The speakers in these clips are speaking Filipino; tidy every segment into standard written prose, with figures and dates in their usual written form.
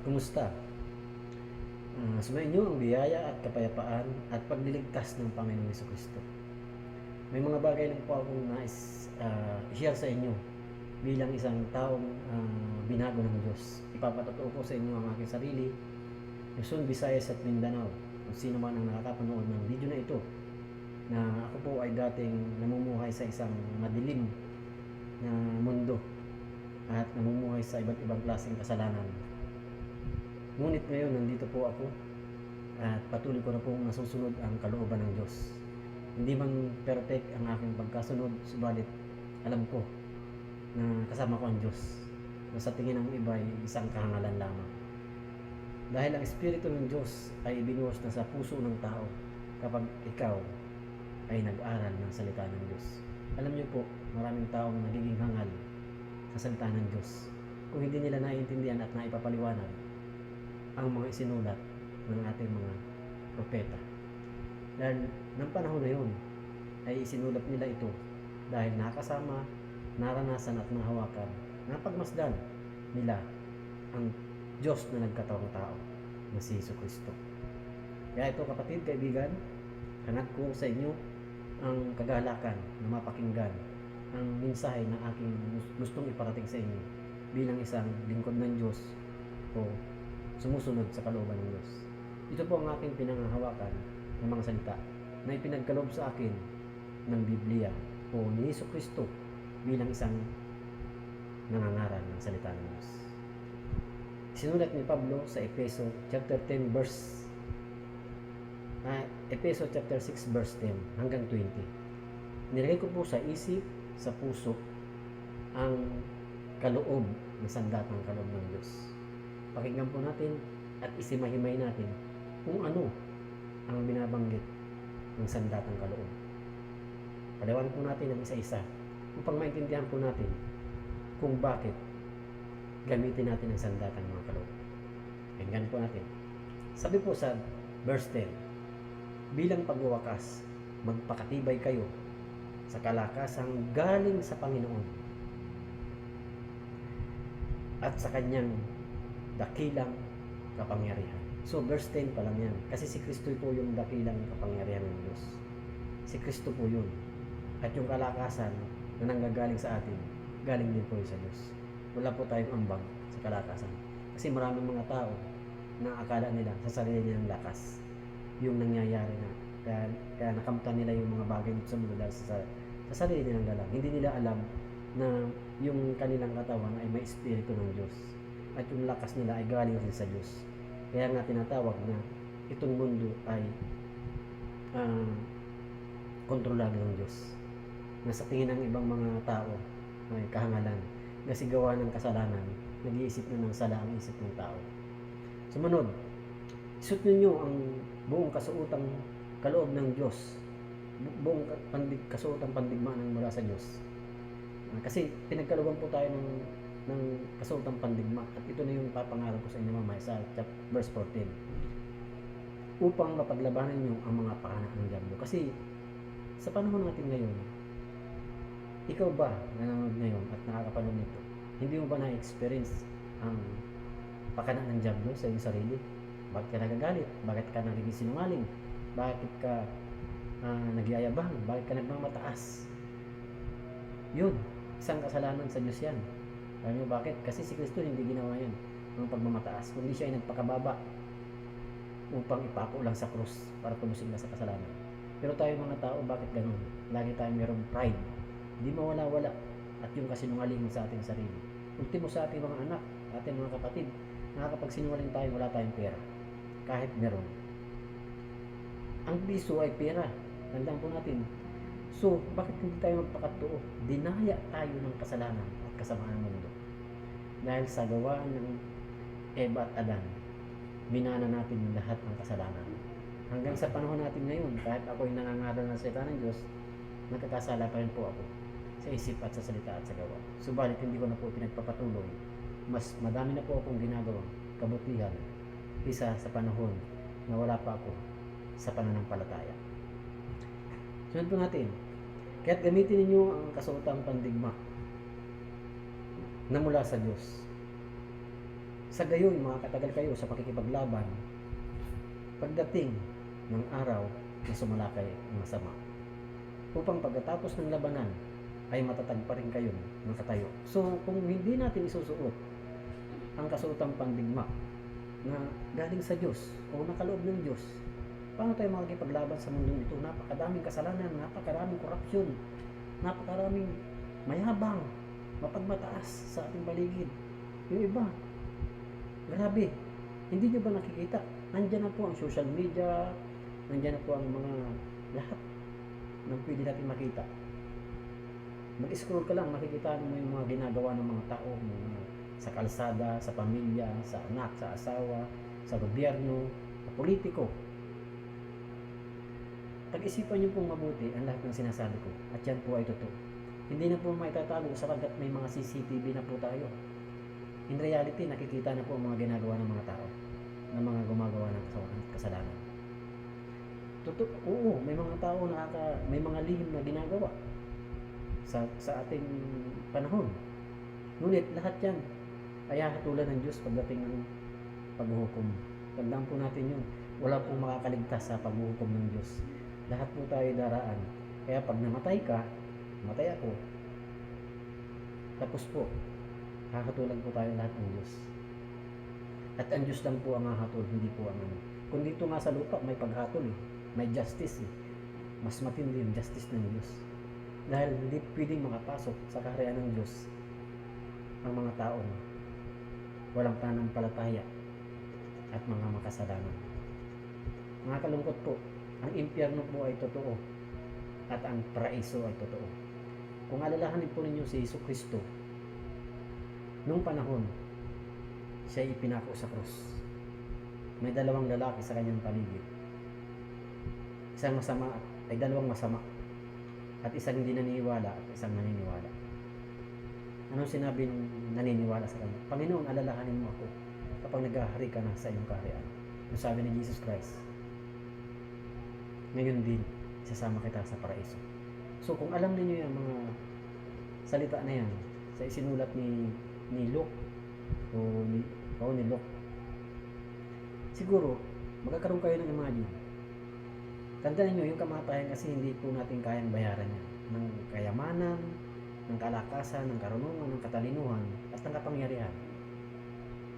Kumusta? Sumayin niyo ang biyaya at kapayapaan at pagliligtas ng Panginoong Jesucristo. May mga bagay lang po akong nais i-share sa inyo bilang isang taong binago ng Diyos. Ipapatotoo ko sa inyo ang aking sarili, Luzon, Visayas at Mindanao. Kung sino man ang nakakapanood ng video na ito, na ako po ay dating namumuhay sa isang madilim na mundo at namumuhay sa iba't ibang klaseng kasalanan. Ngunit ngayon nandito po ako at patuloy ko na pong nasusunod ang kalooban ng Diyos. Hindi man perfect ang aking pagkasunod, subalit alam ko na kasama ko ang Diyos, na sa tingin ng iba ay isang kahangalan lamang. Dahil ang Espiritu ng Diyos ay ibinuhos na sa puso ng tao kapag ikaw ay nag-aral ng salita ng Diyos. Alam niyo po, maraming taong nagiging hangal sa salita ng Diyos kung hindi nila naiintindihan at naipapaliwanag ang mga isinulat ng ating mga propeta. Dahil ng panahon na yun ay isinulat nila ito dahil nakasama, naranasan at nahawakan, napagmasdan nila ang Diyos na nagkatawang tao na si Jesucristo. Kaya ito kapatid, kaibigan, hanap ko sa inyo ang kagalakan na mapakinggan ang mensahe na aking gustong iparating sa inyo bilang isang lingkod ng Diyos o sumusunod sa kalooban ng Diyos. Ito po ang aking pinanghahawakan ng mga salita na ipinagkaloob sa akin ng Biblia o ni Jesucristo bilang isang nangangaral ng salita ng Diyos. Sinulat ni Pablo sa Efeso chapter 10 verse Efeso chapter 6 verse 10 hanggang 20. Nilagay ko po sa isip, sa puso ang kaloob na sandatang kaloob ng Diyos. Pakinggan po natin at isimahimay natin kung ano ang binabanggit ng sandatang kaloob. Paliwanag po natin ang isa-isa upang maintindihan po natin kung bakit gamitin natin ang sandatang mga kaloob. Pakinggan po natin. Sabi po sa verse 10, bilang pagwawakas, magpakatibay kayo sa kalakasang galing sa Panginoon at sa kanyang dakilang kapangyarihan. So verse 10 pa lang yan. Kasi si Kristo po yung dakilang kapangyarihan ng Diyos. Si Kristo po yun. At yung kalakasan na nanggagaling sa atin, galing din po yun sa Diyos. Wala po tayong ambag sa kalakasan. Kasi maraming mga tao na akala nila sa sarili nilang lakas yung nangyayari na. Kaya nakamtan nila yung mga bagay dito sa mundo dahil sa sarili nilang galang. Hindi nila alam na yung kanilang katawan ay may espiritu ng Diyos. At yung lakas nila ay galing rin sa Diyos. Kaya nga tinatawag na itong mundo ay kontrolado ng Diyos. Na sa tingin ng ibang mga tao ay kahangalan. Kasi gawa ng kasalanan, nag-iisip na ng sala ang isip ng tao. Sumunod, isuot ninyo ang buong kasuotang kaloob ng Diyos, buong kasuotang pandigmaan mula sa Diyos. Kasi pinagkalooban po tayo ng kasuotang pandigma at ito na yung papangarap ko sa inyo mamaya sa verse 14 upang mapaglabanan nyo ang mga pakana ng diablo. Kasi sa panahon natin ngayon, ikaw ba nanonood ngayon at nakakapanood nito, hindi mo ba na-experience ang pakana ng diablo sa iyong sarili? Bakit ka nagagalit? Bakit ka nagiging sinungaling? Bakit ka nagyayabang? Bakit ka nagmamataas? Yun, isang kasalanan sa Diyos yan. Alam niyo bakit? Kasi si Kristo hindi ginawa yan ng pagmamataas, kundi siya ay nagpakababa upang ipako lang sa krus para tumusin na sa kasalanan. Pero tayo mga tao, bakit ganun? Lagi tayong mayroong pride, hindi mawala-wala, at yung kasinungalingan sa ating sarili. Ultimo sa ating mga anak, ating mga kapatid, nakakapagsinungaling tayo, wala tayong pera kahit meron. Ang biso ay pera, tandaan po natin. So, bakit hindi tayo magpakatotoo? Dinaya tayo ng kasalanan at kasamaan ng mundo. Dahil sa gawa ng Eva at Adan, minana natin yung lahat ng kasalanan. Hanggang sa panahon natin ngayon, kahit ako'y nangangaral ng salita ng Diyos, nagkakasala pa rin po ako sa isip at sa salita at sa gawa. Subalit hindi ko na po pinagpapatuloy. Mas madami na po akong ginagawang kabutihan isa sa panahon na wala pa ako sa pananampalataya. Sunod po natin, kaya't gamitin ninyo ang kasuotang pandigma na mula sa Diyos Sa gayon, makakatagal kayo sa pakikipaglaban pagdating ng araw na sumalakay ang masama. Upang pagkatapos ng labanan ay matatag pa rin kayo nakatayo. So, kung hindi natin isusuot ang kasuotang pandigma na galing sa Diyos o nakaloob ng Diyos, paano tayo makikipaglaban sa mundong ito? Napakadaming kasalanan, napakaraming korupsyon, napakaraming mayabang, mapagmataas sa ating paligid. Yung iba, grabe, hindi nyo ba nakikita? Nandyan na po ang social media, nandyan na po ang mga lahat ng pwede natin makita. Mag-scroll ka lang, makikita mo yung mga ginagawa ng mga tao, mga sa kalsada, sa pamilya, sa anak, sa asawa, sa gobyerno, sa politiko. Pag-isipan niyo pong mabuti ang lahat ng sinasabi ko at yan po ay totoo. Hindi na po maitatago sapagkat may mga CCTV na po tayo. In reality, nakikita na po ang mga ginagawa ng mga tao, ng mga gumagawa ng kasalanan. Totoo, oo, may mga tao may mga lihim na ginagawa sa ating panahon. Ngunit lahat yan ay hahatulan ng Diyos pagdating ng paghuhukom. Tandaan po natin yun. Wala pong makakaligtas sa paghuhukom ng Diyos. Lahat po tayo daraan. Kaya pag namatay ka, namatay ako, tapos po, hahatulan po tayo lahat ng Diyos. At ang Diyos lang po ang hahatol, hindi po ang ano. Kung dito nga sa lupa, may paghatol eh. May justice eh. Mas matindi yung justice ng Diyos. Dahil hindi pwedeng makapasok sa kaharian ng Diyos ang mga taong walang pananampalataya at mga makasalanan. Mga kalungkot po, ang impyerno po ay totoo at ang paraiso ay totoo. Kung alalahanin po ninyo si Hesus Kristo, nung panahon, siya ay ipinako sa krus. May dalawang lalaki sa kanyang paligid. Isang masama ay dalawang masama at isang hindi naniniwala at isang naniniwala. Anong sinabi ng naniniwala sa kanya? Panginoon, alalahanin mo ako kapag naghahari ka na sa iyong kaharian. Yung sabi ni Jesus Christ, ngayon din, isasama kita sa paraiso. So kung alam niyo yung mga salita na yan, sa isinulat ni Luke, ni Luke, siguro, magkakaroon kayo ng imagine. Tandaan niyo yung kamatayan kasi hindi po natin kayang bayaran yan. Ng kayamanan, ng kalakasan, ng karunungan, ng katalinuhan, at ng kapangyarihan.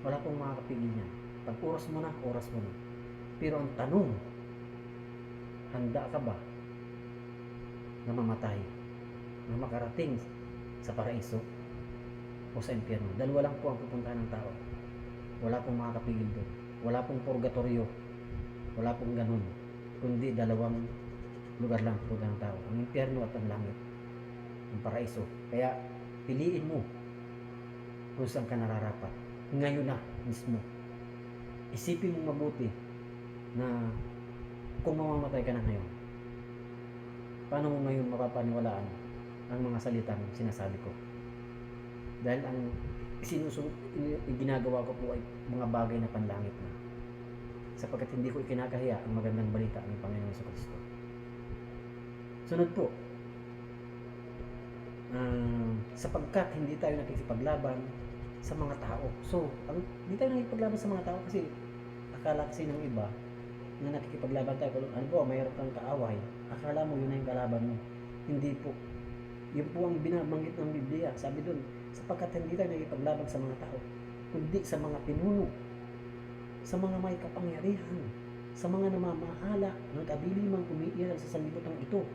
Wala pong makakapigil niyan. Pag oras mo na, oras mo na. Pero ang tanong, handa ka ba na mamatay, na makarating sa paraiso o sa impyerno? Dalawa lang po ang pupuntahan ng tao. Wala pong makakapigil doon. Wala pong purgatorio. Wala pong ganun. Kundi dalawang lugar lang pupuntahan ng tao. Ang impyerno at ang langit. Ang paraiso. Kaya piliin mo kung saan ka nararapat. Ngayon na mismo. Isipin mo mabuti na kung mamamatay ka na ngayon, paano mo ngayon mapapaniwalaan ang mga salitang sinasabi ko? Dahil ang ginagawa ko po ay mga bagay na panlangit na, sapagkat hindi ko ikinakahiya ang magandang balita ng Panginoon sa Kristo. Sunod po, sapagkat hindi tayo nakikipaglaban sa mga tao. So, hindi tayo nakikipaglaban sa mga tao kasi akala kasi ng iba na nakikipaglaban tayo. Ano po, mayroon kang kaaway, akala mo yun na yung kalaban mo. Hindi po. Yun po ang binabanggit ng Biblia. Sabi doon, sapagkat hindi tayo nakikipaglaban sa mga tao, kundi sa mga pinuno, sa mga may kapangyarihan, sa mga namamahala ng kabilimang umiiral sa sanlibutan ito.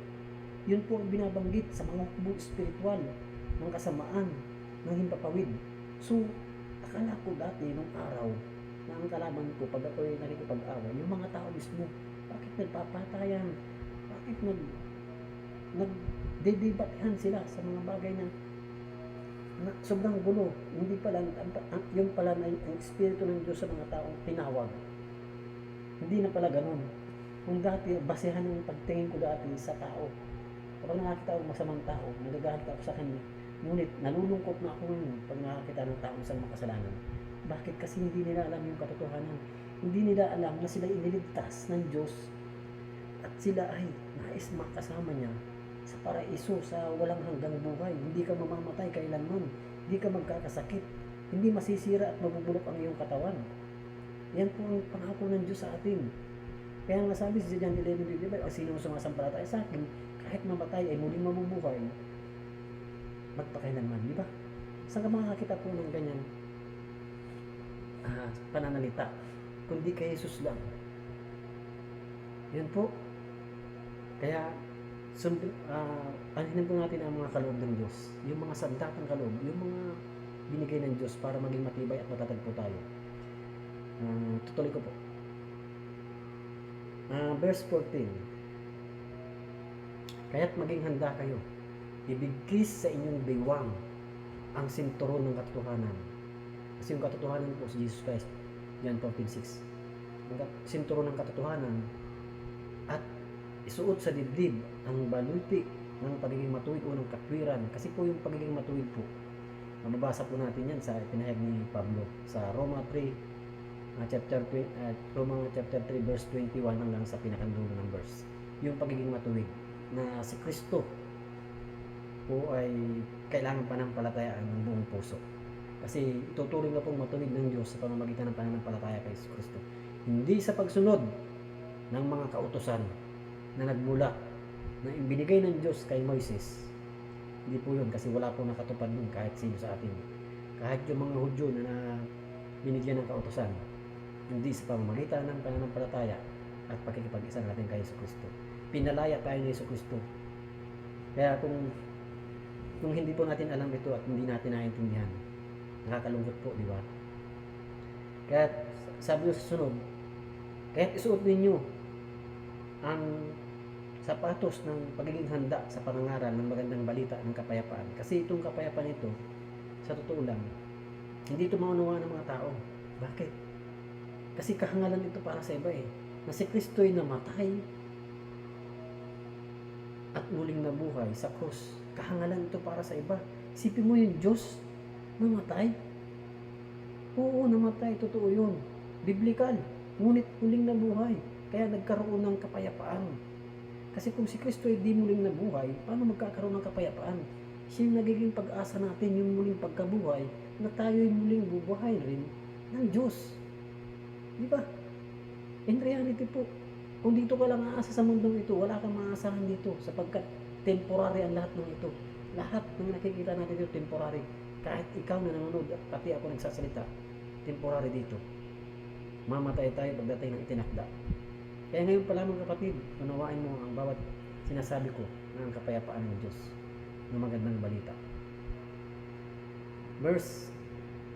Yun po ang binabanggit sa mga hukbong espiritual ng kasamaan, ng himpapawid. So, akala ko dati nung araw na ang kalaban ko pag ako ay nakikipag-away, yung mga tao mismo, bakit nagpapatayan? Bakit nagdedebatehan sila sa mga bagay na sobrang gulo? Hindi pala, yung pala na ang espiritu ng Diyos sa mga tao tinawag. Hindi na pala ganun. Kung dati, basehan ng pagtingin ko dati sa tao, kapag nakakita ako masamang tao, nagagalit ako sa kanya, ngunit nalulungkot na ako ngayon pag nakakita ng tao sa makasalanan. Bakit? Kasi hindi nila alam yung katotohanan. Hindi nila alam na sila iniligtas ng Diyos at sila ay nais makasama niya sa paraiso, sa walang hanggang buhay. Hindi ka mamamatay kailanman. Hindi ka magkakasakit. Hindi masisira at mabubulok ang iyong katawan. Yan po ang pangako ng Diyos sa atin. Kaya nga sabi sa John 11:25, ang sinong sumasampalataya sa akin, kahit mamatay ay muling mabubuhay, magpakailanman, di ba? Saan ka makakakita po ng ganyan pananalita? Kundi kay Jesus lang. Yan po. Kaya, paninin po natin ang mga kaloob ng Diyos. Yung mga sandatang kaloob, yung mga binigay ng Diyos para maging matibay at matatag po tayo. Tutuloy ko po. Verse 14. Kaya't maging handa kayo. Ibigkis sa inyong baywang ang sinturon ng katotohanan. Kasi yung katotohanan po si Jesus Christ, John 14:6. Ang sinturon ng katotohanan at isuot sa dibdib ang baluti ng pagiging matuwid o ng katwiran. Kasi po yung pagiging matuwid po, mababasa po natin yan sa pinahayag ni Pablo sa Roma 3 chapter 3 verse 21 hanggang sa pinakadulo ng verse. Yung pagiging matuwid na si Kristo po ay kailangan pananampalatayaan ng buong puso. Kasi tuturing na pong matuwid ng Diyos sa pamamagitan ng pananampalataya kay Kristo. Hindi sa pagsunod ng mga kautusan na nagmula na ibinigay ng Diyos kay Moises. Hindi po yun kasi wala po nakatupad nun kahit sino sa atin. Kahit yung mga Hudyo na binigyan ng kautusan, hindi sa pamamagitan ng pananampalataya at pagkikipag-isa natin kay Yesu Kristo. Pinalaya tayo ni Yesu Kristo. Kaya kung hindi po natin alam ito at hindi natin naiintindihan, nakakalungkot po, di ba? Kaya sabi sa sunod, kaya't isuot ninyo ang sapatos ng pagiging handa sa pangangaral ng magandang balita ng kapayapaan. Kasi itong kapayapaan ito, sa totoo lang, hindi ito maunawa ng mga tao. Bakit? Kasi kahangalan ito para sa iba na si Kristo'y namatay at muling nabuhay sa krus. Kahangalan ito para sa iba. Isipin mo yung Diyos namatay. Oo, namatay. Totoo yun. Biblikal. Ngunit muling nabuhay. Kaya nagkaroon ng kapayapaan. Kasi kung si Kristo ay di muling nabuhay, paano magkakaroon ng kapayapaan? Siya yung nagiging pag-asa natin, yung muling pagkabuhay, na tayo'y muling bubuhay rin ng Diyos. Di ba? In reality po, kung dito ka lang aasa sa mundong ito, wala kang maasahan dito sapagkat temporary ang lahat ng ito. Lahat ng nakikita natin dito temporary. Kahit ikaw na nanonood at pati ako nagsasalita, temporary dito. Mamatay tayo pagdating ng itinakda. Kaya ngayon pa lamang kapatid, unawain mo ang bawat sinasabi ko ng kapayapaan ng Diyos ng magandang balita. Verse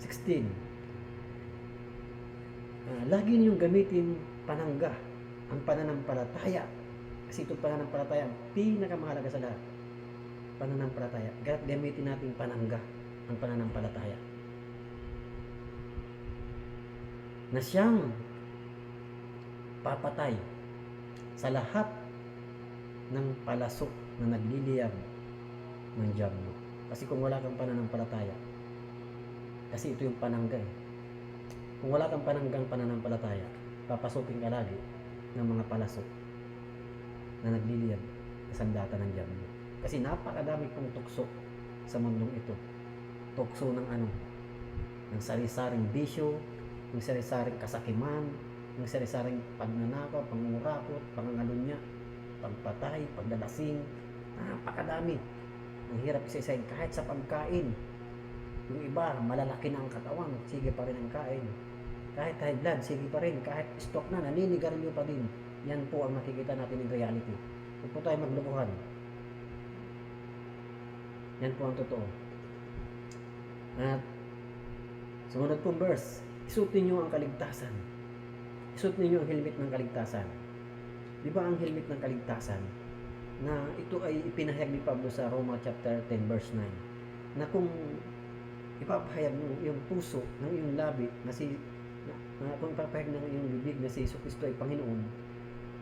16. Lagi niyong gamitin panangga ang pananampalataya. Kasi itong pananampalataya ang pinakamahalaga sa lahat. Pananampalataya. Gamitin natin panangga ang pananampalataya. Na siyang papatay sa lahat ng palasok na nagliliyab ng diablo. Kasi kung wala kang pananampalataya, kasi ito yung panangga Kung wala kang pananggang pananampalataya, papasukin ka lagi ng mga palasok na nagliliyab sa sandata ng diablo. Kasi napakadami pong tukso sa mundong ito. Tukso ng ng sari-saring bisyo, ng sari-saring kasakiman, ng sari-saring pagnanakaw, pangungurakot, pangangalunya, pagpatay, pagdalasing. Napakadami. Ang hirap isa-isahin kahit sa pagkain. Yung iba, malalaki na ang katawan, sige pa rin ang kain. Kahit high blood, sige pa rin. Kahit stroke na, naninigarilyo pa din. Yan po ang makikita natin in reality. Huwag po tayo maglukuhan. Yan po ang totoo. At sumunod pong verse, isuot ninyo ang kaligtasan. Isuot ninyo ang helmet ng kaligtasan. Di ba ang helmet ng kaligtasan na ito ay ipinahayag ni Pablo sa Roma chapter 10 verse 9 na kung ipapahayag mo yung puso ng iyong labi kung ipapahayag ng iyong bibig na si Jesucristo ay Panginoon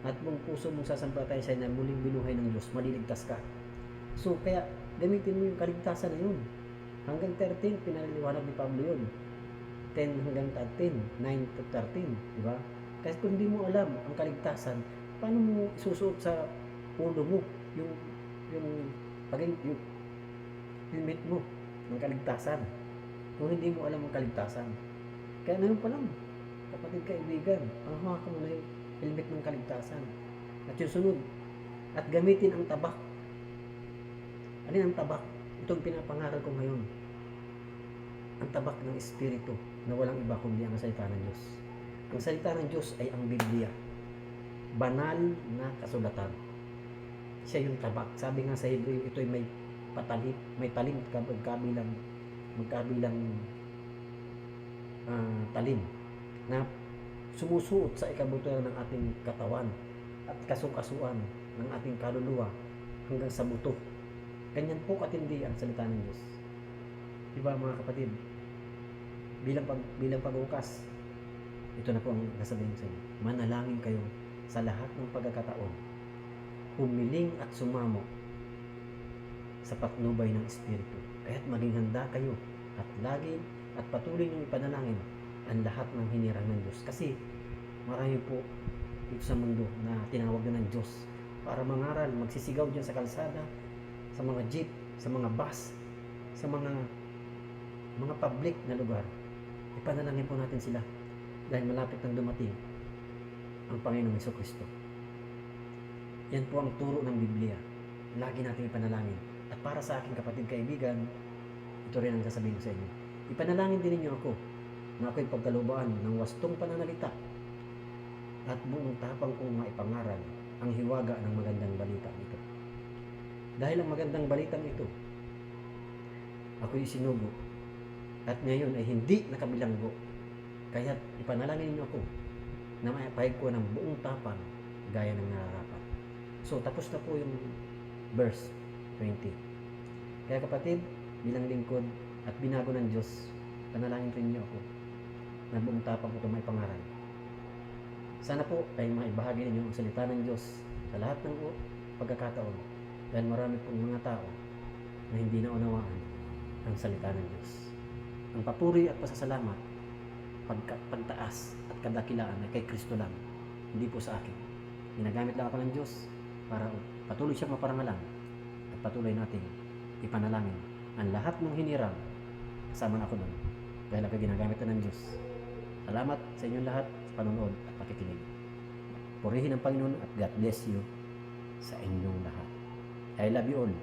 at kung puso mong sasampalataya siya na muling binuhay ng Diyos, maliligtas ka. So kaya gamitin mo yung kaligtasan na yun. Hanggang 13 pinaliliwanag ni Pablo yun. 10 hanggang 13, 9 to 13, di ba? Kasi kung hindi mo alam ang kaligtasan, paano mo isusuot sa ulo mo yung helmet mo ng kaligtasan? kung hindi mo alam ang kaligtasan. Kaya ngayon pa lang, kapatid kaibigan, ang hawakan mo na yung helmet ng kaligtasan. At yung sunod, at gamitin ang tabak. Alin ang tabak? Itong pinapangaral ko ngayon. Ang tabak ng Espiritu na walang iba kundi ang salita ng Diyos. Ang salita ng Diyos ay ang Biblia. Banal na kasulatan. Siya yung tabak. Sabi nga sa Hebreo, ito ay may talim magkabilang talim na sumusuot sa ikabuturan ng ating katawan at kasukasuan ng ating kaluluwa hanggang sa buto. Ganyan po katindi ang salita ng Diyos. Diba mga kapatid? Bilang pagbukas, ito na po ang sasabihin sa inyo. Manalangin kayo sa lahat ng pagkakataon. Humiling at sumamo sa patnubay ng Espiritu. Kaya't maging handa kayo at patuloy niyong ipanalangin ang lahat ng hinirang ng Diyos. Kasi marami po dito sa mundo na tinawag na ng Diyos para mangaral, magsisigaw dyan sa kalsada, sa mga jeep, sa mga bus, sa mga public na lugar. Ipanalangin po natin sila dahil malapit nang dumating ang Panginoong Jesucristo. Yan po ang turo ng Biblia. Lagi nating ipanalangin. At para sa aking kapatid kaibigan, ito rin ang sasabihin ko sa inyo. Ipanalangin din ninyo ako na ako'y pagkalubaan ng wastong pananalita at buong tapang kong maipangaral ang hiwaga ng magandang balita ito. Dahil ang magandang balitang ito, ako'y sinugo at ngayon ay hindi nakabilanggo. Kaya ipanalangin niyo ako na maipahig ko ng buong tapang gaya ng nararapat. So tapos na po yung verse 20. Kaya kapatid, bilang lingkod at binago ng Diyos, panalangin rin niyo ako na buong tapang ko ito may pangaral. Sana po ay maibahagi ninyo ang salita ng Diyos sa lahat ng pagkakataon dahil marami pong mga tao na hindi na unawaan ang salita ng Diyos. Ang papuri at pasasalamat, pagtaas at kadakilaan ay kay Kristo lang, hindi po sa akin. Ginagamit lang ako ng Diyos para patuloy siyang maparangalan at patuloy nating ipanalangin ang lahat ng hinirang. Kasama na ako nun dahil ako ginagamit na ng Diyos. Salamat sa inyong lahat sa panonood at pakikinig. Purihin ang Panginoon at God bless you sa inyong lahat. I love you all.